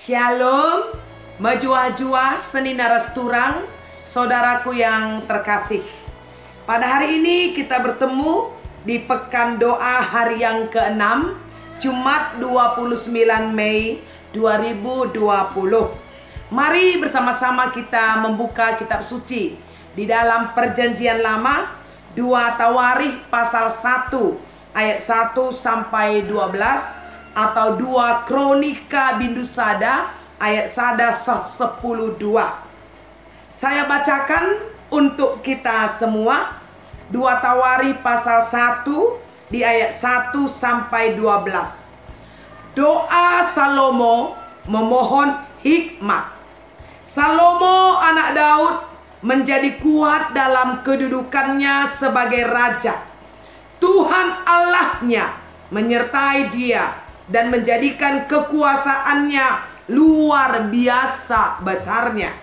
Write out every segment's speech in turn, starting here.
Shalom, Majua-jua Senina Resturang, saudaraku yang terkasih. Pada hari ini kita bertemu di Pekan Doa hari yang ke-6, Jumat 29 Mei 2020. Mari bersama-sama kita membuka kitab suci di dalam Perjanjian Lama, 2 Tawarikh pasal 1 ayat 1 sampai 12, atau 2 Kronika Bindusada ayat 10:2. Saya bacakan untuk kita semua. 2 Tawarikh pasal 1 di ayat 1 sampai 12. Doa Salomo memohon hikmat. Salomo anak Daud menjadi kuat dalam kedudukannya sebagai raja. Tuhan Allahnya menyertai dia dan menjadikan kekuasaannya luar biasa besarnya.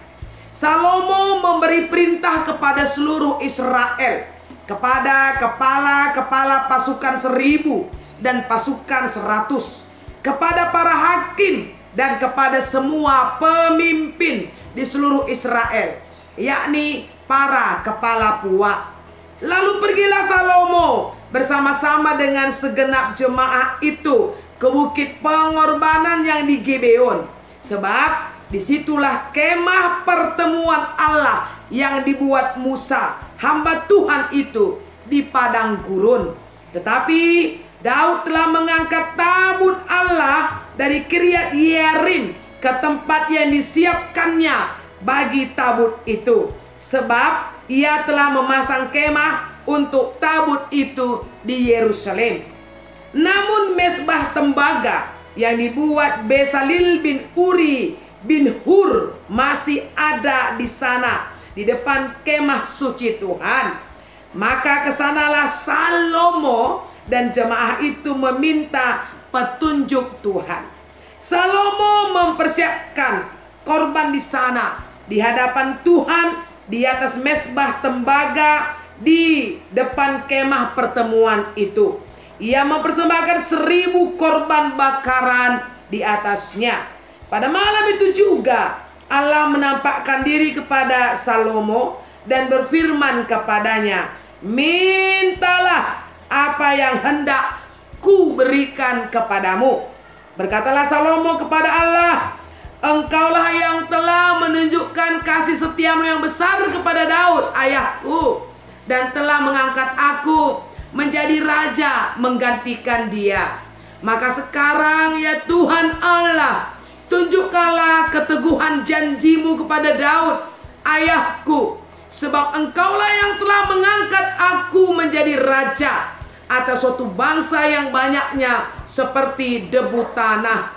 Salomo memberi perintah kepada seluruh Israel, kepada kepala-kepala pasukan 1000 dan pasukan 100, kepada para hakim dan kepada semua pemimpin di seluruh Israel, yakni para kepala puak. Lalu pergilah Salomo bersama-sama dengan segenap jemaah itu ke bukit pengorbanan yang di Gibeon, sebab disitulah kemah pertemuan Allah yang dibuat Musa, hamba Tuhan itu, di padang gurun. Tetapi Daud telah mengangkat tabut Allah dari Kiryat Yearim ke tempat yang disiapkannya bagi tabut itu, sebab ia telah memasang kemah untuk tabut itu di Yerusalem. Namun mesbah tembaga yang dibuat Besalil bin Uri bin Hur masih ada di sana, di depan kemah suci Tuhan. Maka kesanalah Salomo dan jemaah itu meminta petunjuk Tuhan. Salomo mempersiapkan korban di sana, di hadapan Tuhan, di atas mesbah tembaga di depan kemah pertemuan itu. Ia mempersembahkan 1000 korban bakaran di atasnya. Pada malam itu juga Allah menampakkan diri kepada Salomo dan berfirman kepadanya, "Mintalah apa yang hendak ku berikan kepadamu." Berkatalah Salomo kepada Allah, "Engkaulah yang telah menunjukkan kasih setiamu yang besar kepada Daud ayahku, dan telah mengangkat aku menjadi raja menggantikan dia. Maka sekarang ya Tuhan Allah, tunjukkanlah keteguhan janjimu kepada Daud ayahku, sebab engkaulah yang telah mengangkat aku menjadi raja atas suatu bangsa yang banyaknya seperti debu tanah.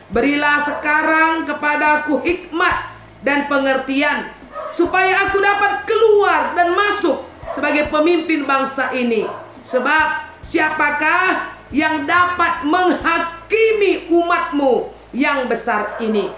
Berilah sekarang kepadaku hikmat dan pengertian, supaya aku dapat keluar dan masuk sebagai pemimpin bangsa ini. Sebab siapakah yang dapat menghakimi umatmu yang besar ini?"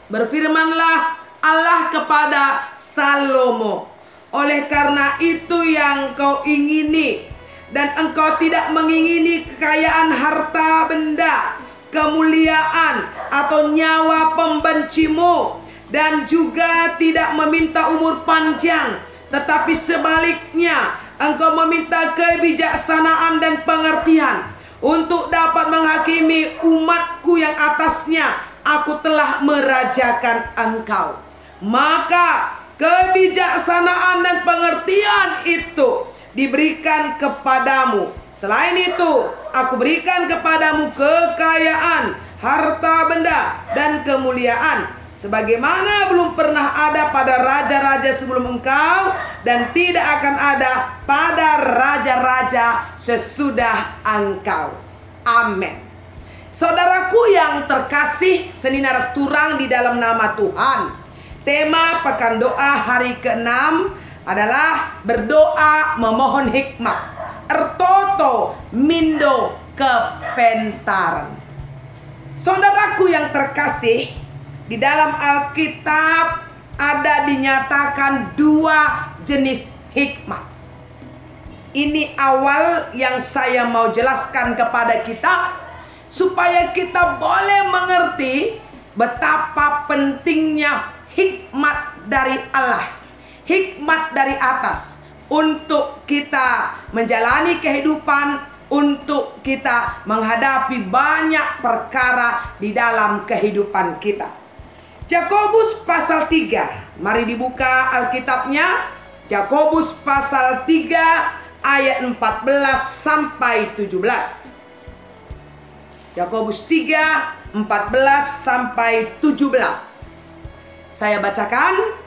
Berfirmanlah Allah kepada Salomo, "Oleh karena itu yang kau ingini, dan engkau tidak mengingini kekayaan harta benda, kemuliaan, atau nyawa pembencimu, dan juga tidak meminta umur panjang, tetapi sebaliknya engkau meminta kebijaksanaan dan pengertian untuk dapat menghakimi umatku yang atasnya aku telah merajakan engkau. Maka kebijaksanaan dan pengertian itu diberikan kepadamu. Selain itu, aku berikan kepadamu kekayaan, harta benda, dan kemuliaan, sebagaimana belum pernah ada pada raja-raja sebelum engkau, dan tidak akan ada pada raja-raja sesudah engkau." Amin. Saudaraku yang terkasih, Senina Resturang di dalam nama Tuhan, tema Pekan Doa hari ke-6 adalah berdoa memohon hikmat. Ertoto mindo kepentaran. Saudaraku yang terkasih, di dalam Alkitab ada dinyatakan 2 jenis hikmat. Ini awal yang saya mau jelaskan kepada kita, supaya kita boleh mengerti betapa pentingnya hikmat dari Allah, hikmat dari atas untuk kita menjalani kehidupan, untuk kita menghadapi banyak perkara di dalam kehidupan kita. Yakobus pasal 3, mari dibuka Alkitabnya. Yakobus pasal 3 ayat 14 sampai 17. Yakobus 3 14 sampai 17. Saya bacakan.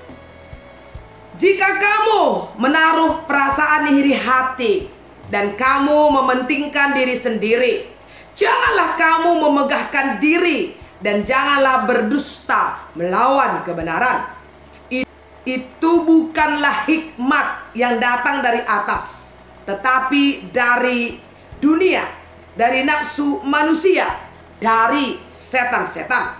Jika kamu menaruh perasaan iri hati dan kamu mementingkan diri sendiri, janganlah kamu memegahkan diri dan janganlah berdusta melawan kebenaran. Itu bukanlah hikmat yang datang dari atas, tetapi dari dunia, dari nafsu manusia, dari setan-setan.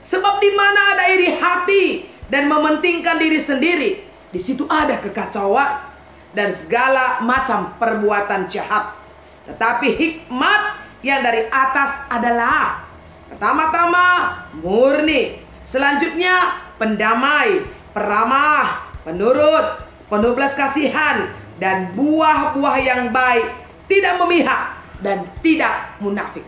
Sebab di mana ada iri hati dan mementingkan diri sendiri, di situ ada kekacauan dan segala macam perbuatan jahat. Tetapi hikmat yang dari atas adalah pertama-tama murni, selanjutnya pendamai, peramah, penurut, penuh belas kasihan, dan buah-buah yang baik, tidak memihak dan tidak munafik.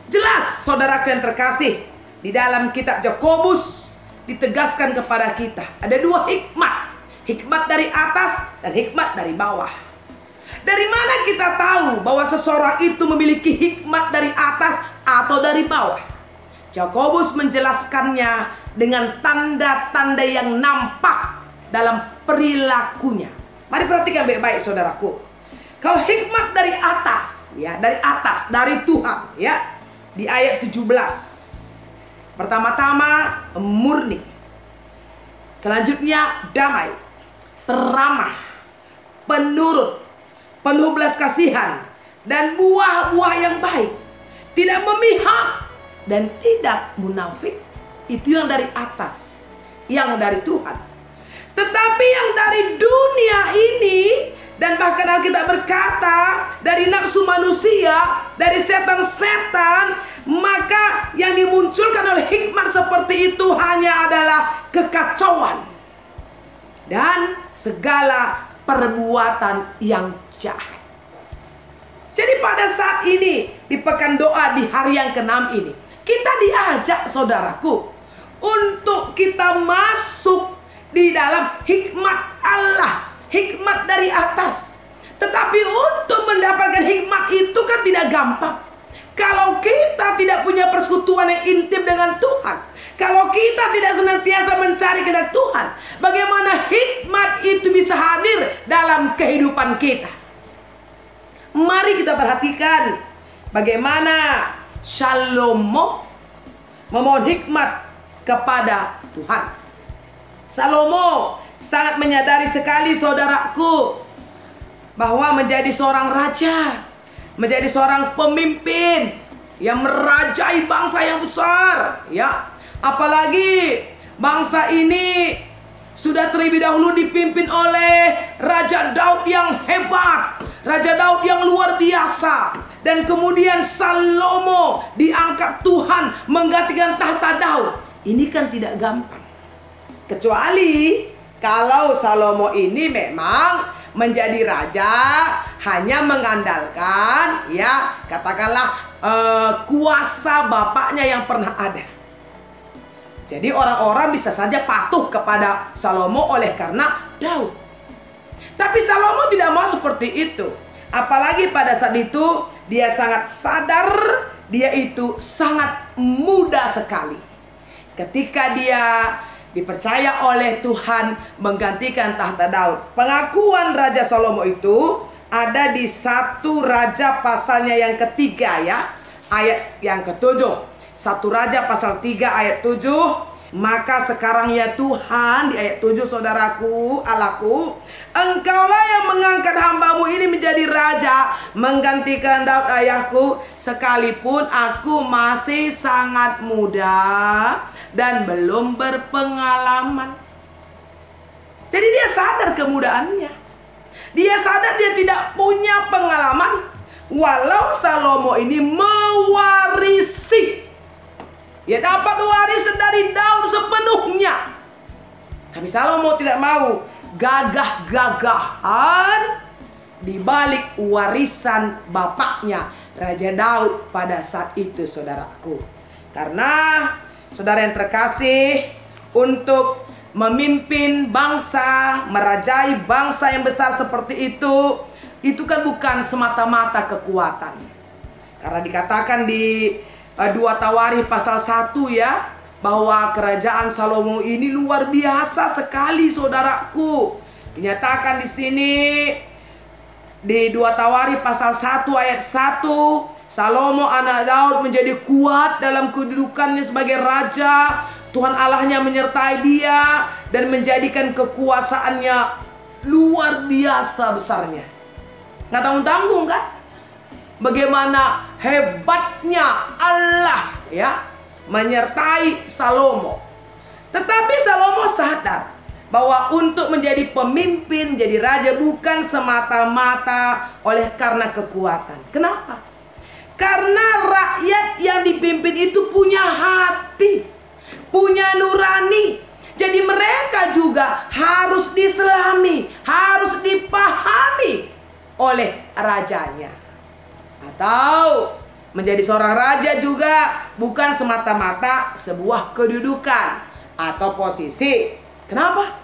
Jelas, saudaraku yang terkasih, di dalam kitab Yakobus ditegaskan kepada kita ada dua hikmat, hikmat dari atas dan hikmat dari bawah. Dari mana kita tahu bahwa seseorang itu memiliki hikmat dari atas atau dari bawah? Yakobus menjelaskannya dengan tanda-tanda yang nampak dalam perilakunya. Mari perhatikan baik-baik saudaraku. Kalau hikmat dari atas, ya, dari atas, dari Tuhan, ya, di ayat 17. Pertama-tama murni. Selanjutnya damai, peramah, penurut, penuh belas kasihan, dan buah-buah yang baik, tidak memihak dan tidak munafik. Itu yang dari atas, yang dari Tuhan. Tetapi yang dari dunia ini, dan bahkan Alkitab berkata dari nafsu manusia, dari setan-setan, maka yang dimunculkan oleh hikmat seperti itu hanya adalah kekacauan dan segala perbuatan yang jahat. Jadi pada saat ini, di pekan doa di hari yang ke-6 ini, kita diajak saudaraku untuk kita masuk di dalam hikmat Allah, hikmat dari atas. Tetapi untuk mendapatkan hikmat itu kan tidak gampang. Kalau kita tidak punya persekutuan yang intim dengan Tuhan, kalau kita tidak senantiasa mencari kehendak Tuhan, bagaimana hikmat itu bisa hadir dalam kehidupan kita? Mari kita perhatikan bagaimana Salomo memohon hikmat kepada Tuhan. Salomo sangat menyadari sekali saudaraku bahwa menjadi seorang raja, menjadi seorang pemimpin yang merajai bangsa yang besar, ya, apalagi bangsa ini sudah terlebih dahulu dipimpin oleh Raja Daud yang hebat, Raja Daud yang luar biasa, dan kemudian Salomo diangkat Tuhan menggantikan tahta Daud. Ini kan tidak gampang, kecuali kalau Salomo ini memang menjadi raja hanya mengandalkan, ya, katakanlah kuasa bapaknya yang pernah ada. Jadi orang-orang bisa saja patuh kepada Salomo oleh karena Daud. Tapi Salomo tidak mau seperti itu. Apalagi pada saat itu dia sangat sadar, dia itu sangat muda sekali ketika dia dipercaya oleh Tuhan menggantikan tahta Daud. Pengakuan Raja Salomo itu ada di 1 Raja pasalnya yang ketiga, ya, ayat yang ke-7. 1 Raja pasal 3 ayat 7. Maka sekarang ya Tuhan, di ayat 7, saudaraku, Allahku, Engkaulah yang mengangkat hambamu ini menjadi raja, menggantikan Daud ayahku, sekalipun aku masih sangat muda dan belum berpengalaman. Jadi dia sadar kemudaannya, dia sadar dia tidak punya pengalaman. Walau Salomo ini mewarisi Ia dapat warisan dari Daud sepenuhnya. Tapi Salomo tidak mau gagah-gagahan di balik warisan bapaknya Raja Daud pada saat itu, saudaraku. Karena saudara yang terkasih, untuk memimpin bangsa, merajai bangsa yang besar seperti itu kan bukan semata-mata kekuatan. Karena dikatakan di 2 Tawarikh pasal 1 ya, bahwa kerajaan Salomo ini luar biasa sekali, saudaraku. Dinyatakan di sini di 2 Tawarikh pasal 1 ayat 1, Salomo anak Daud menjadi kuat dalam kedudukannya sebagai raja. Tuhan Allahnya menyertai dia dan menjadikan kekuasaannya luar biasa besarnya. Nggak tanggung-tanggung kan? Bagaimana hebatnya Allah ya menyertai Salomo. Tetapi Salomo sadar bahwa untuk menjadi pemimpin, jadi raja bukan semata-mata oleh karena kekuatan. Kenapa? Karena rakyat yang dipimpin itu punya hati, punya nurani. Jadi mereka juga harus diselami, harus dipahami oleh rajanya. Atau menjadi seorang raja juga bukan semata-mata sebuah kedudukan atau posisi. Kenapa?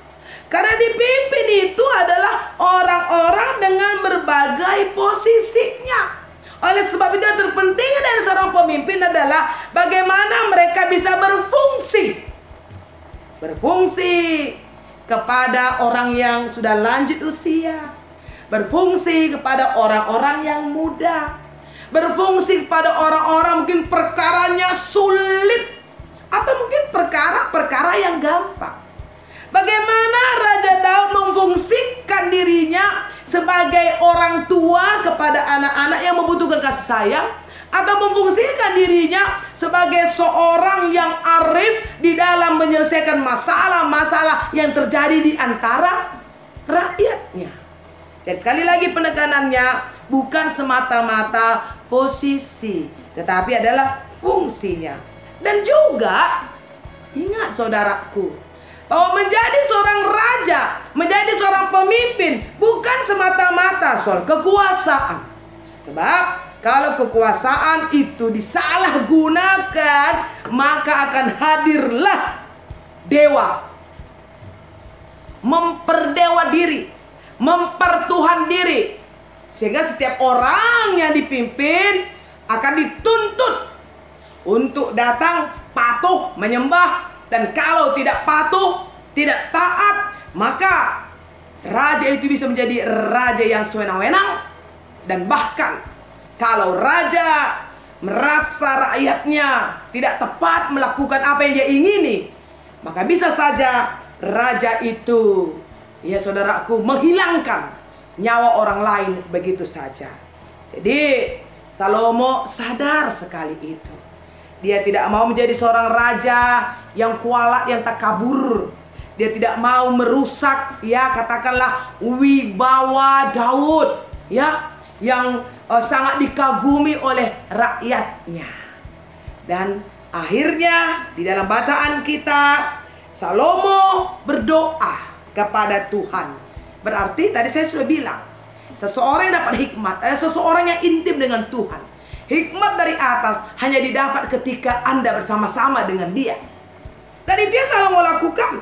Karena dipimpin itu adalah orang-orang dengan berbagai posisinya. Oleh sebab itu yang terpenting dari seorang pemimpin adalah bagaimana mereka bisa berfungsi. Berfungsi kepada orang yang sudah lanjut usia. Berfungsi kepada orang-orang yang muda. Berfungsi kepada orang-orang mungkin perkaranya sulit, atau mungkin perkara-perkara yang gampang. Bagaimana Raja Daud memfungsikan dirinya sebagai orang tua kepada anak-anak yang membutuhkan kasih sayang, atau memfungsikan dirinya sebagai seorang yang arif di dalam menyelesaikan masalah-masalah yang terjadi di antara rakyatnya. Dan sekali lagi penekanannya bukan semata-mata posisi, tetapi adalah fungsinya. Dan juga ingat saudaraku, bahwa menjadi seorang raja, menjadi seorang pemimpin bukan semata-mata soal kekuasaan. Sebab kalau kekuasaan itu disalahgunakan, maka akan hadirlah dewa, memperdewa diri, mempertuhan diri, sehingga setiap orang yang dipimpin akan dituntut untuk datang patuh menyembah. Dan kalau tidak patuh, tidak taat, maka raja itu bisa menjadi raja yang sewenang-wenang. Dan bahkan kalau raja merasa rakyatnya tidak tepat melakukan apa yang dia ingini, maka bisa saja raja itu, ya saudaraku, menghilangkan nyawa orang lain begitu saja. Jadi Salomo sadar sekali itu. Dia tidak mau menjadi seorang raja yang kualat, yang takabur. Dia tidak mau merusak, ya katakanlah, wibawa Daud, ya, yang sangat dikagumi oleh rakyatnya. Dan akhirnya di dalam bacaan kita, Salomo berdoa kepada Tuhan. Berarti tadi saya sudah bilang, seseorang yang dapat hikmat adalah seseorang yang intim dengan Tuhan. Hikmat dari atas hanya didapat ketika Anda bersama-sama dengan Dia. Dan itu yang Salomo lakukan.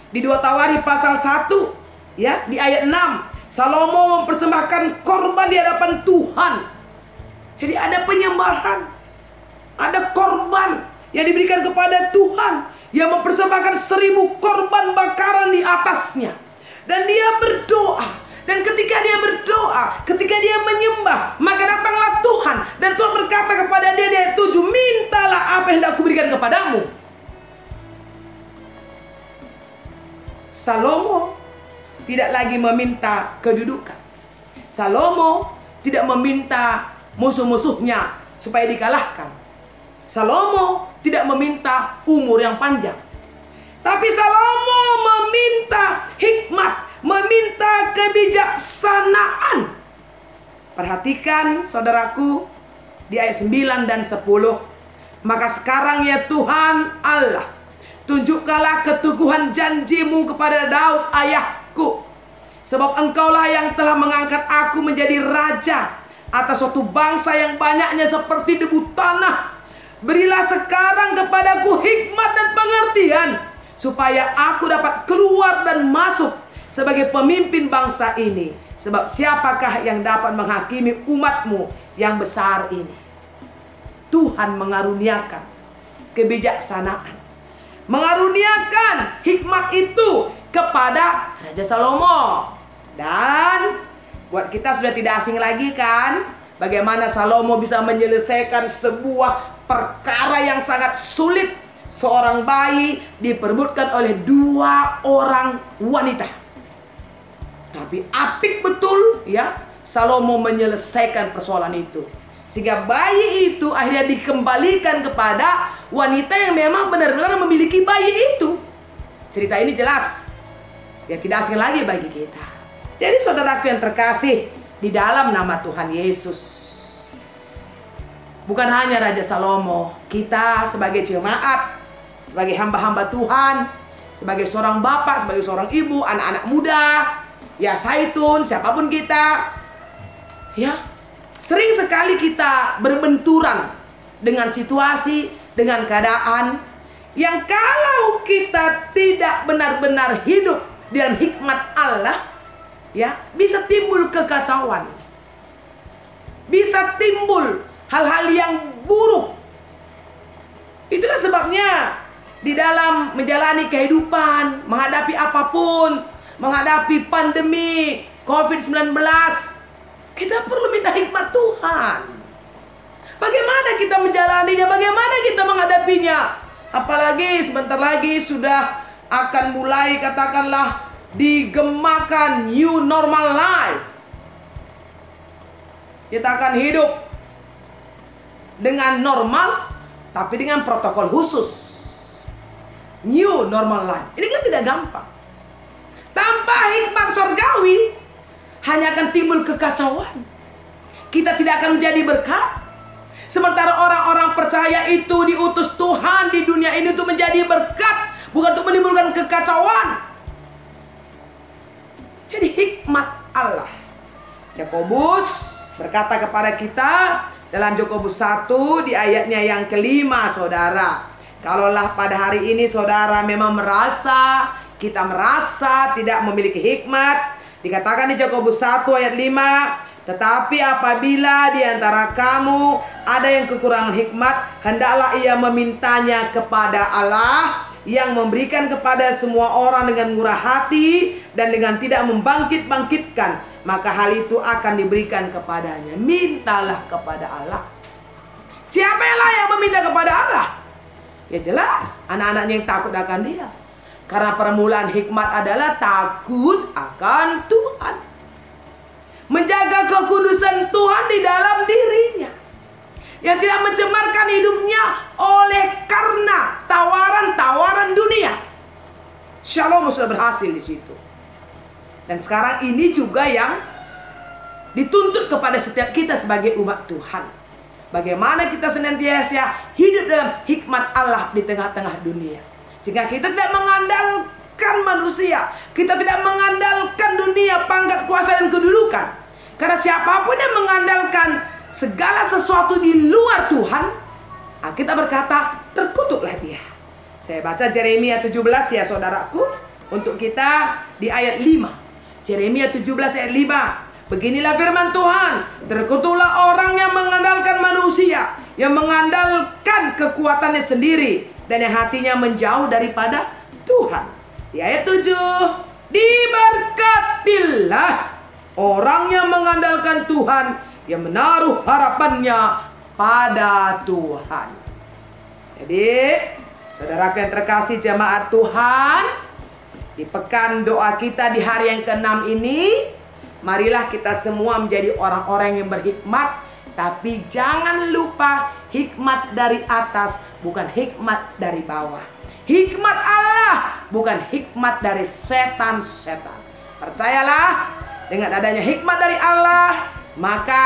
Di 2 Tawarikh pasal 1, ya, di ayat 6, Salomo mempersembahkan korban di hadapan Tuhan. Jadi ada penyembahan, ada korban yang diberikan kepada Tuhan, yang mempersembahkan 1000 korban bakaran di atasnya. Dan dia berdoa. Dan ketika dia berdoa, ketika dia menyembah, maka datanglah Tuhan. Dan Tuhan berkata kepada dia di ayat 7, mintalah apa yang hendak kuberikan kepadamu. Salomo tidak lagi meminta kedudukan. Salomo tidak meminta musuh-musuhnya supaya dikalahkan. Salomo tidak meminta umur yang panjang. Tapi Salomo meminta hikmat, meminta kebijaksanaan. Perhatikan saudaraku, di ayat 9 dan 10. Maka sekarang ya Tuhan Allah, tunjukkanlah keteguhan janji-Mu kepada Daud ayahku. Sebab Engkaulah yang telah mengangkat aku menjadi raja atas suatu bangsa yang banyaknya seperti debu tanah. Berilah sekarang kepadaku hikmat dan pengertian, supaya aku dapat keluar dan masuk sebagai pemimpin bangsa ini. Sebab siapakah yang dapat menghakimi umat-Mu yang besar ini? Tuhan mengaruniakan kebijaksanaan, mengaruniakan hikmat itu kepada Raja Salomo. Dan buat kita sudah tidak asing lagi kan, bagaimana Salomo bisa menyelesaikan sebuah perkara yang sangat sulit. Seorang bayi diperebutkan oleh 2 orang wanita. Tapi apik betul ya Salomo menyelesaikan persoalan itu, sehingga bayi itu akhirnya dikembalikan kepada wanita yang memang benar-benar memiliki bayi itu. Cerita ini jelas ya, tidak asing lagi bagi kita. Jadi saudaraku yang terkasih di dalam nama Tuhan Yesus, bukan hanya Raja Salomo, kita sebagai jemaat, sebagai hamba-hamba Tuhan, sebagai seorang bapak, sebagai seorang ibu, anak-anak muda, ya Zaitun, siapapun kita, ya sering sekali kita berbenturan dengan situasi, dengan keadaan yang kalau kita tidak benar-benar hidup dalam hikmat Allah, ya bisa timbul kekacauan, bisa timbul hal-hal yang buruk. Itulah sebabnya di dalam menjalani kehidupan, menghadapi apapun, menghadapi pandemi COVID-19, kita perlu minta hikmat Tuhan. Bagaimana kita menjalaninya, bagaimana kita menghadapinya. Apalagi sebentar lagi sudah akan mulai katakanlah digemakan new normal life. Kita akan hidup dengan normal, tapi dengan protokol khusus. New normal life. Ini kan tidak gampang. Tanpa hikmat surgawi, hanya akan timbul kekacauan. Kita tidak akan menjadi berkat. Sementara orang-orang percaya itu diutus Tuhan di dunia ini untuk menjadi berkat, bukan untuk menimbulkan kekacauan. Jadi hikmat Allah. Yakobus berkata kepada kita dalam Yakobus 1 di ayatnya yang kelima, saudara, kalaulah pada hari ini saudara memang kita merasa tidak memiliki hikmat, dikatakan di Yakobus 1 ayat 5, tetapi apabila di antara kamu ada yang kekurangan hikmat, hendaklah ia memintanya kepada Allah yang memberikan kepada semua orang dengan murah hati dan dengan tidak membangkit-bangkitkan, maka hal itu akan diberikan kepadanya. Mintalah kepada Allah. Siapa yang layak meminta kepada Allah? Ya jelas, anak-anaknya yang takut akan Dia. Karena permulaan hikmat adalah takut akan Tuhan, menjaga kekudusan Tuhan di dalam dirinya, yang tidak mencemarkan hidupnya oleh karena tawaran-tawaran dunia. Shalom sudah berhasil di situ. Dan sekarang ini juga yang dituntut kepada setiap kita sebagai umat Tuhan. Bagaimana kita senantiasa hidup dalam hikmat Allah di tengah-tengah dunia, sehingga kita tidak mengandalkan manusia, kita tidak mengandalkan dunia, pangkat, kuasa, dan kedudukan. Karena siapapun yang mengandalkan segala sesuatu di luar Tuhan, kita berkata, terkutuklah dia. Saya baca Yeremia 17 ya saudaraku, untuk kita di ayat 5. Yeremia 17 ayat 5. Beginilah firman Tuhan, terkutuklah orang yang mengandalkan manusia, yang mengandalkan kekuatannya sendiri, dan yang hatinya menjauh daripada Tuhan. Di ayat 7, diberkatilah orang yang mengandalkan Tuhan, yang menaruh harapannya pada Tuhan. Jadi, saudara yang terkasih jemaat Tuhan, di pekan doa kita di hari yang ke-6 ini, marilah kita semua menjadi orang-orang yang berhikmat. Tapi jangan lupa hikmat dari atas, bukan hikmat dari bawah. Hikmat Allah, bukan hikmat dari setan-setan. Percayalah, dengan adanya hikmat dari Allah, maka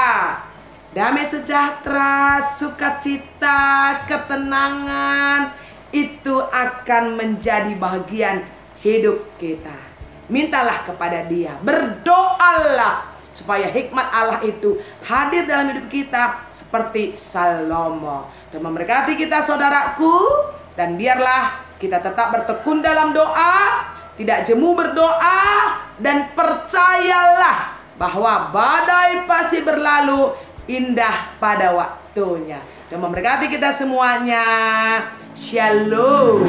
damai sejahtera, sukacita, ketenangan itu akan menjadi bagian hidup kita. Mintalah kepada Dia, berdoalah supaya hikmat Allah itu hadir dalam hidup kita seperti Salomo. Dan memberkati kita saudaraku, dan biarlah kita tetap bertekun dalam doa, tidak jemu berdoa, dan percayalah bahwa badai pasti berlalu, indah pada waktunya. Dan memberkati kita semuanya. Shalom.